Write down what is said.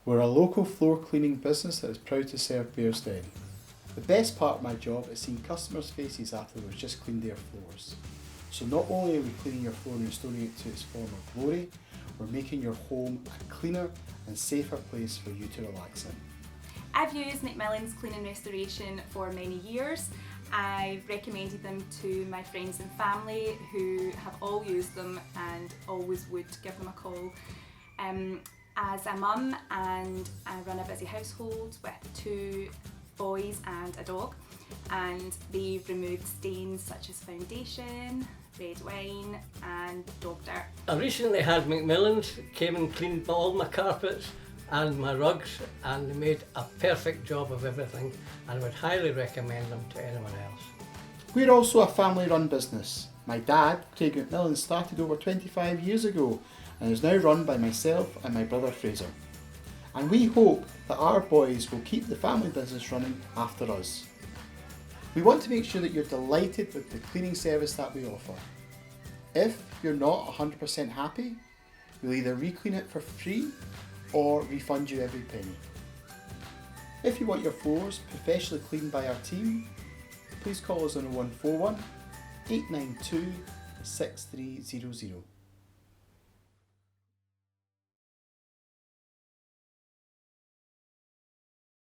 We're a local floor cleaning business that is proud to serve Bearsden. The best part of my job is seeing customers' faces after we've just cleaned their floors. So not only are we cleaning your floor and restoring it to its former glory, we're making your home a cleaner and safer place for you to relax in. I've used Mcmillans Cleaning Restoration for many years. I've recommended them to my friends and family who have all used them and always would give them a call. As a mum, and I run a busy household with 2 boys and a dog, and they've removed stains such as foundation, red wine and dog dirt. I recently had Mcmillans came and cleaned all my carpets and my rugs, and they made a perfect job of everything, and I would highly recommend them to anyone else. We're also a family-run business. My dad, Craig Mcmillan, started over 25 years ago and is now run by myself and my brother Fraser. And we hope that our boys will keep the family business running after us. We want to make sure that you're delighted with the cleaning service that we offer. If you're not 100% happy, we'll either re-clean it for free or refund you every penny. If you want your floors professionally cleaned by our team, please call us on 0141 892 6300.